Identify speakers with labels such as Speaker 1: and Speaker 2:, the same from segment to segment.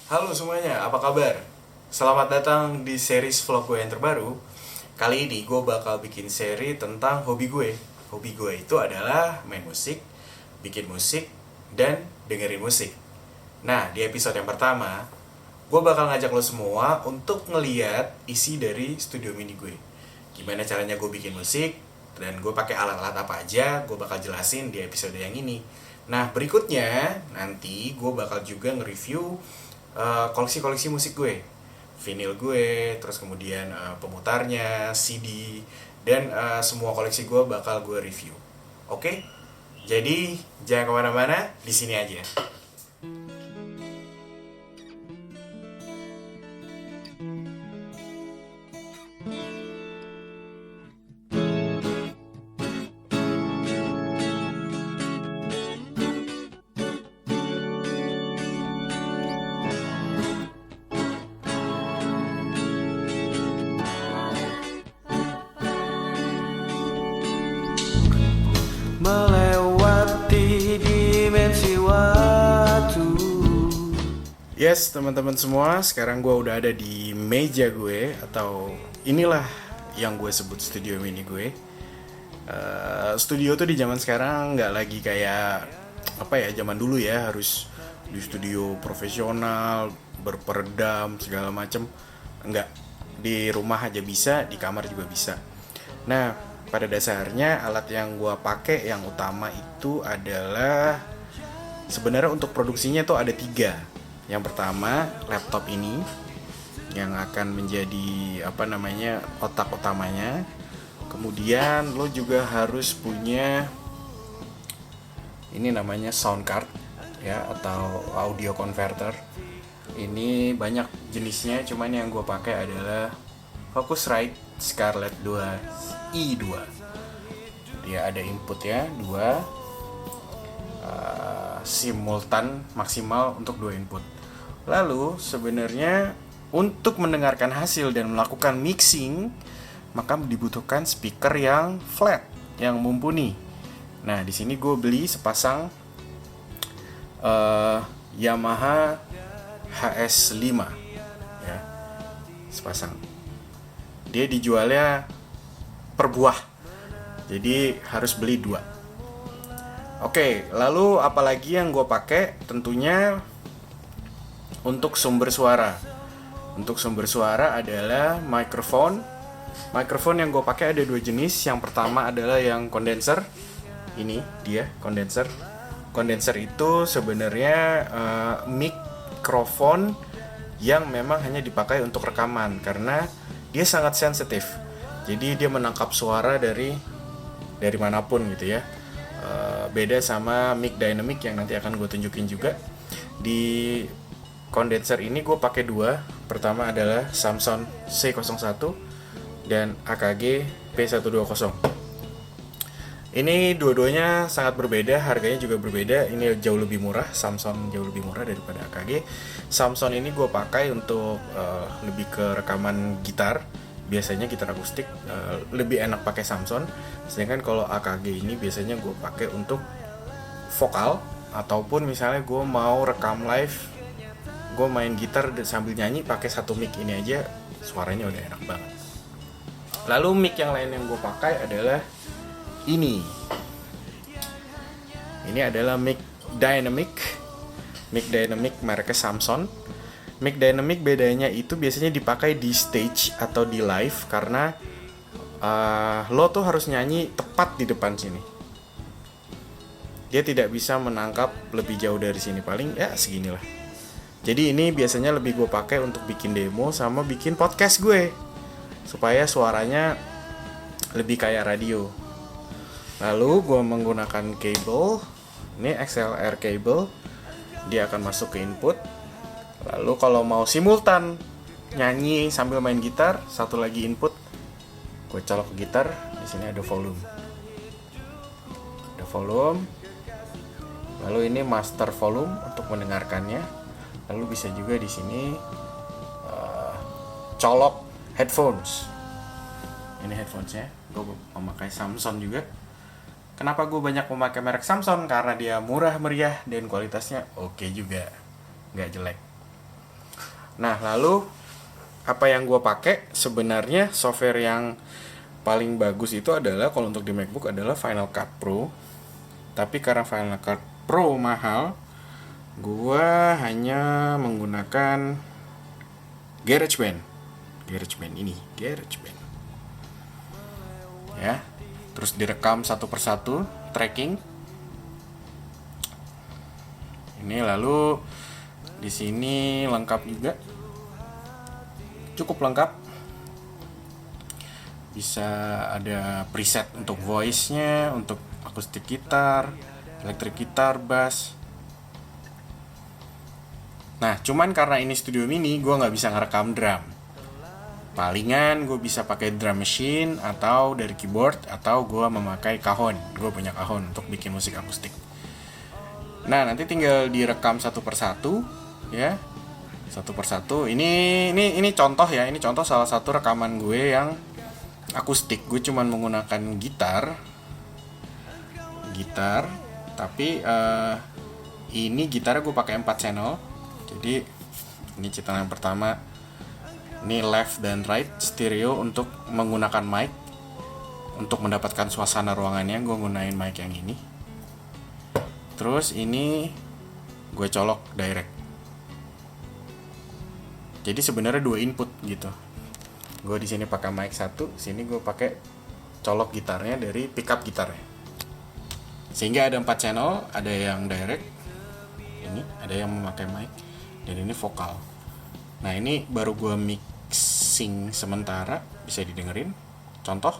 Speaker 1: Halo semuanya, apa kabar? Selamat datang di series vlog gue yang terbaru. Kali ini gue bakal bikin seri tentang hobi gue. Hobi gue itu adalah main musik, bikin musik, dan dengerin musik. Nah, di episode yang pertama, gue bakal ngajak lo semua untuk ngeliat isi dari studio mini gue. Gimana caranya gue bikin musik, dan gue pakai alat-alat apa aja, gue bakal jelasin di episode yang ini. Nah, berikutnya nanti gue bakal juga nge-review koleksi-koleksi musik gue, vinyl gue, terus kemudian pemutarnya, CD, dan semua koleksi gue bakal gue review. Oke? Jadi jangan kemana-mana, di sini aja. Melewati dimensi waktu. Yes, teman-teman semua, sekarang gue udah ada di meja gue, atau inilah yang gue sebut studio mini gue. Studio tuh di zaman sekarang nggak lagi kayak apa ya, zaman dulu ya, harus di studio profesional, berperedam segala macem. Enggak, di rumah aja bisa, di kamar juga bisa. Nah, pada dasarnya alat yang gue pakai yang utama itu adalah, sebenarnya untuk produksinya tuh ada tiga. Yang pertama, laptop ini yang akan menjadi apa namanya, otak utamanya. Kemudian lo juga harus punya ini namanya sound card ya, atau audio converter. Ini banyak jenisnya, cuman yang gue pakai adalah Focusrite Scarlett 2 i2. Dia ada input ya, dua, simultan maksimal untuk dua input. Lalu sebenarnya untuk mendengarkan hasil dan melakukan mixing, maka dibutuhkan speaker yang flat, yang mumpuni. Nah, di sini gue beli sepasang Yamaha HS5 ya, sepasang. Dia dijualnya per buah, jadi harus beli dua. Oke, lalu apalagi yang gue pakai? Tentunya untuk sumber suara. Untuk sumber suara adalah microphone. Microphone yang gue pakai ada dua jenis. Yang pertama adalah yang condenser. Ini dia condenser. Condenser itu sebenarnya mikrofon yang memang hanya dipakai untuk rekaman karena dia sangat sensitif. Jadi dia menangkap suara dari manapun gitu ya. Beda sama mic dynamic yang nanti akan gue tunjukin juga. Di condenser ini gue pakai dua. Pertama adalah Samson C01 dan AKG P120. Ini dua-duanya sangat berbeda, harganya juga berbeda. Ini jauh lebih murah, Samson jauh lebih murah daripada AKG. Samson ini gue pakai untuk lebih ke rekaman gitar. Biasanya gitar akustik, lebih enak pakai Samson. Sedangkan kalau AKG ini biasanya gue pakai untuk vokal, ataupun misalnya gue mau rekam live, gue main gitar dan sambil nyanyi pakai satu mic ini aja, suaranya udah enak banget. Lalu mic yang lain yang gue pakai adalah ini adalah mic dynamic mereknya Samson. Mic dynamic bedanya itu biasanya dipakai di stage atau di live karena lo tuh harus nyanyi tepat di depan sini. Dia tidak bisa menangkap lebih jauh dari sini, paling ya seginilah. Jadi ini biasanya lebih gue pakai untuk bikin demo sama bikin podcast gue, supaya suaranya lebih kayak radio. Lalu gue menggunakan kabel, ini XLR cable, dia akan masuk ke input. Lalu kalau mau simultan nyanyi sambil main gitar, satu lagi input, gue colok ke gitar. Di sini ada volume. Lalu ini master volume untuk mendengarkannya. Lalu bisa juga di sini colok headphones. Ini headphonesnya. Gue memakai Samson juga. Kenapa gue banyak memakai merek Samson? Karena dia murah meriah dan kualitasnya oke juga, nggak jelek. Nah, lalu apa yang gue pakai sebenarnya software yang paling bagus itu adalah kalau untuk di MacBook adalah Final Cut Pro. Tapi karena Final Cut Pro mahal, gue hanya menggunakan GarageBand. GarageBand. Ya. Terus direkam satu persatu, tracking. Ini lalu di sini lengkap juga. Cukup lengkap. Bisa ada preset untuk voice-nya, untuk akustik gitar, electric gitar, bass. Nah, cuman karena ini studio mini, gue nggak bisa ngerekam drum. Palingan gue bisa pakai drum machine atau dari keyboard, atau gue memakai cajon. Gue punya cajon untuk bikin musik akustik. Nah, nanti tinggal direkam satu persatu, ya. Satu persatu. Ini contoh ya. Ini contoh salah satu rekaman gue yang akustik. Gue cuman menggunakan gitar, tapi ini gitarnya gue pakai 4 channel. Jadi ini cetakan yang pertama. Ini left dan right stereo untuk menggunakan mic. Untuk mendapatkan suasana ruangannya gue gunain mic yang ini. Terus ini gue colok direct. Jadi sebenarnya 2 input gitu. Gue di sini pakai mic 1, sini gue pakai colok gitarnya dari pickup gitarnya. Sehingga ada 4 channel, ada yang direct, ini ada yang memakai mic, dan ini vokal. Nah, ini baru gue mixing sementara, bisa didengerin. Contoh.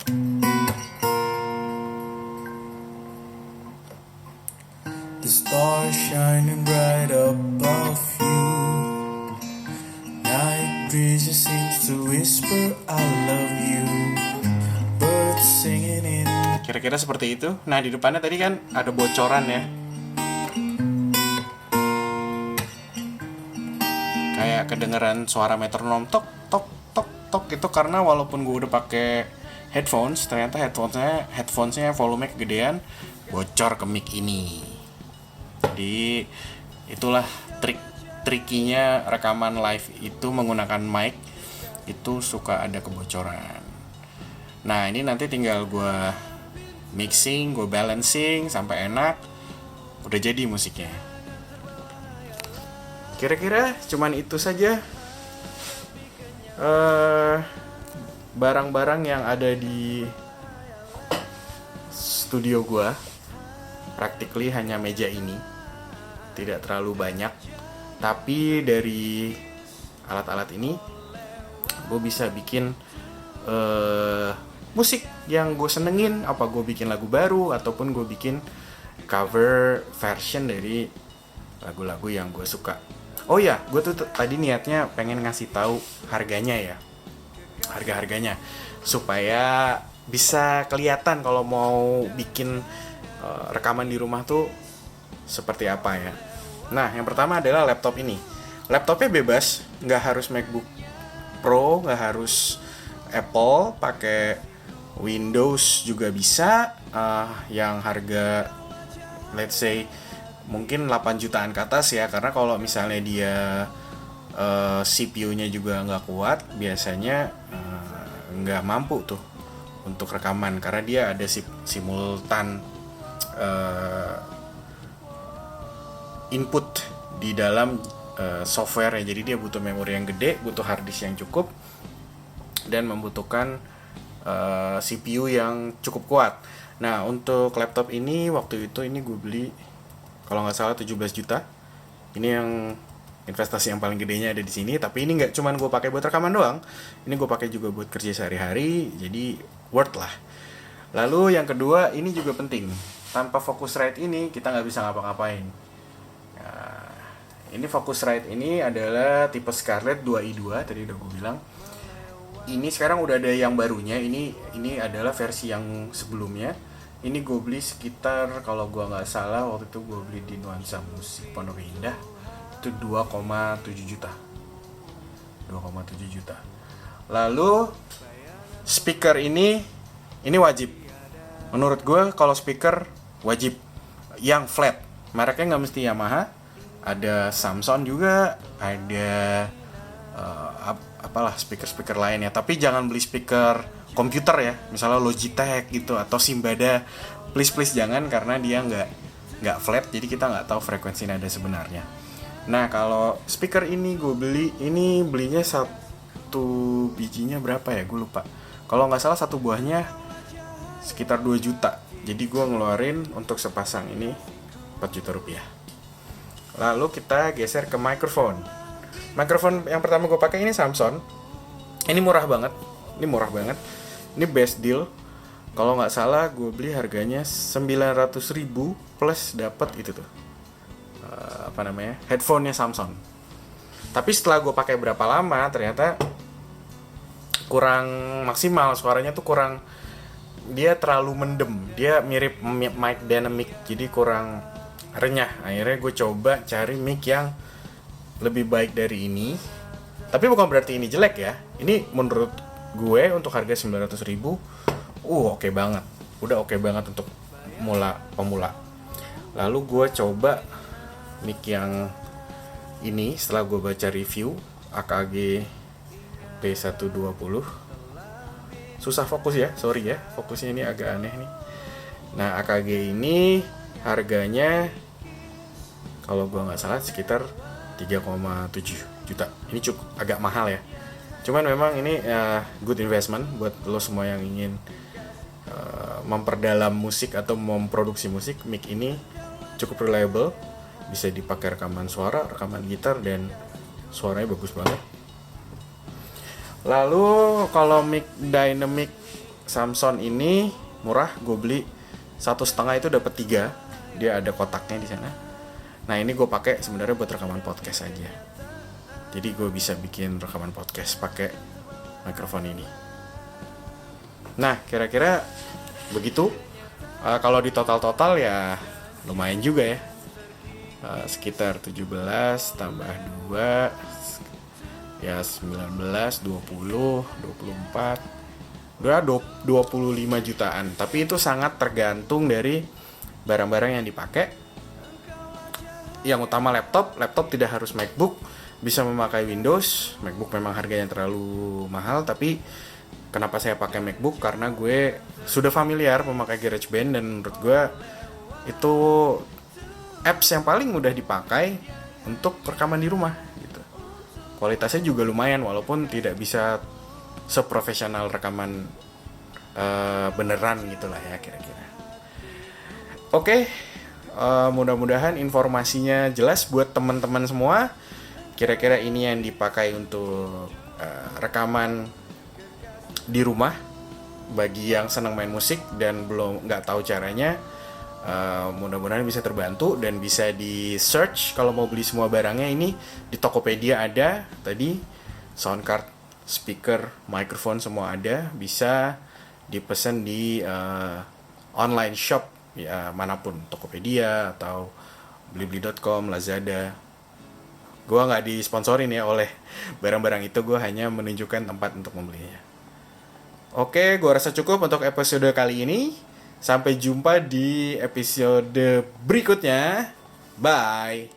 Speaker 1: The stars shining bright above you. Night breezes seems to whisper I love you. Birds singing in. Kira-kira seperti itu. Nah, di depannya tadi kan ada bocoran ya. Kayak kedengeran suara metronom tok tok tok tok itu karena walaupun gue udah pakai headphones, ternyata headphonesnya volume kegedean, bocor ke mic ini. Jadi itulah trikinya rekaman live itu menggunakan mic, itu suka ada kebocoran. Nah, ini nanti tinggal gue mixing, gue balancing sampai enak, udah jadi musiknya. Kira-kira cuman itu saja barang-barang yang ada di studio gue. Practically hanya meja ini, tidak terlalu banyak. Tapi dari alat-alat ini gue bisa bikin musik yang gue senengin. Apa gue bikin lagu baru, ataupun gue bikin cover version dari lagu-lagu yang gue suka. Oh ya, gue tuh tadi niatnya pengen ngasih tahu harganya ya, harga-harganya, supaya bisa kelihatan kalau mau bikin rekaman di rumah tuh seperti apa ya. Nah, yang pertama adalah laptop ini. Laptopnya bebas, nggak harus MacBook Pro, nggak harus Apple, pakai Windows juga bisa. Yang harga let's say mungkin 8 jutaan ke atas ya, karena kalau misalnya dia CPU-nya juga nggak kuat, biasanya nggak mampu tuh untuk rekaman, karena dia ada simultan input di dalam software ya. Jadi dia butuh memori yang gede, butuh hard disk yang cukup, dan membutuhkan CPU yang cukup kuat. Nah, untuk laptop ini waktu itu ini gue beli kalau nggak salah 17 juta. Ini yang investasi yang paling gedenya ada di sini. Tapi ini nggak cuman gue pakai buat rekaman doang, ini gue pakai juga buat kerja sehari-hari. Jadi worth lah. Lalu yang kedua, ini juga penting. Tanpa Focusrite ini kita nggak bisa ngapa-ngapain. Nah, ini Focusrite ini adalah tipe Scarlett 2i2, tadi udah gue bilang. Ini sekarang udah ada yang barunya. Ini adalah versi yang sebelumnya. Ini gue beli sekitar, kalau gue nggak salah waktu itu gue beli di Nuansa Musik Pondok Indah, itu 2,7 juta. Lalu speaker ini wajib. Menurut gue kalau speaker wajib yang flat. Mereknya nggak mesti Yamaha, ada Samsung juga, ada apalah speaker lainnya. Tapi jangan beli speaker komputer ya, misalnya Logitech gitu atau Simbada, please jangan, karena dia nggak flat, jadi kita nggak tahu frekuensi nada sebenarnya. Nah kalau speaker ini gue belinya satu bijinya berapa ya, gue lupa. Kalau nggak salah satu buahnya sekitar 2 juta. Jadi gue ngeluarin untuk sepasang ini 4 juta rupiah. Lalu kita geser ke mikrofon. Mikrofon yang pertama gue pakai ini Samson. Ini murah banget. Ini best deal. Kalau nggak salah gue beli harganya 900.000 plus dapat itu tuh. Headphone-nya Samson. Tapi setelah gue pakai berapa lama ternyata kurang maksimal, suaranya tuh kurang, dia terlalu mendem, dia mirip mic dynamic, jadi kurang renyah. Akhirnya gue coba cari mic yang lebih baik dari ini. Tapi bukan berarti ini jelek ya. Ini menurut gue untuk harga 900.000 oke banget. Udah oke banget untuk pemula. Lalu gue coba mic yang ini setelah gue baca review, AKG P120. Susah fokus ya, sorry ya, fokusnya ini agak aneh nih. Nah AKG ini harganya kalau gue nggak salah sekitar 3,7 juta. Ini cukup agak mahal ya. Cuman memang ini good investment buat lo semua yang ingin memperdalam musik atau memproduksi musik. Mic ini cukup reliable, bisa dipakai rekaman suara, rekaman gitar, dan suaranya bagus banget. Lalu kalau mic dynamic Samson ini murah, gue beli 1,5 itu dapat 3. Dia ada kotaknya di sana. Nah ini gue pakai sebenarnya buat rekaman podcast aja. Jadi gue bisa bikin rekaman podcast pakai mikrofon ini. Nah kira-kira begitu. Kalau di total ya lumayan juga ya. Sekitar 17 tambah 2 ya 19, 20, 24, udah 25 jutaan. Tapi itu sangat tergantung dari barang-barang yang dipakai. Yang utama laptop tidak harus MacBook, bisa memakai Windows. MacBook memang harganya terlalu mahal, tapi kenapa saya pakai MacBook? Karena gue sudah familiar memakai GarageBand, dan menurut gue itu apps yang paling mudah dipakai untuk rekaman di rumah gitu. Kualitasnya juga lumayan, walaupun tidak bisa seprofesional rekaman beneran gitulah ya kira-kira. Oke, mudah-mudahan informasinya jelas buat teman-teman semua. Kira-kira ini yang dipakai untuk rekaman di rumah bagi yang senang main musik dan belum nggak tahu caranya. Mudah-mudahan bisa terbantu dan bisa di search kalau mau beli semua barangnya. Ini di Tokopedia ada tadi, sound card, speaker, microphone semua ada. Bisa dipesan di online shop ya manapun, Tokopedia atau blibli.com, Lazada. Gua nggak disponsorin ya oleh barang-barang itu, gue hanya menunjukkan tempat untuk membelinya. Oke, gue rasa cukup untuk episode kali ini. Sampai jumpa di episode berikutnya. Bye.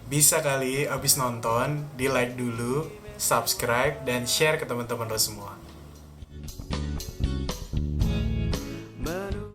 Speaker 1: Bisa kali abis nonton di like dulu, subscribe, dan share ke teman-teman lo semua.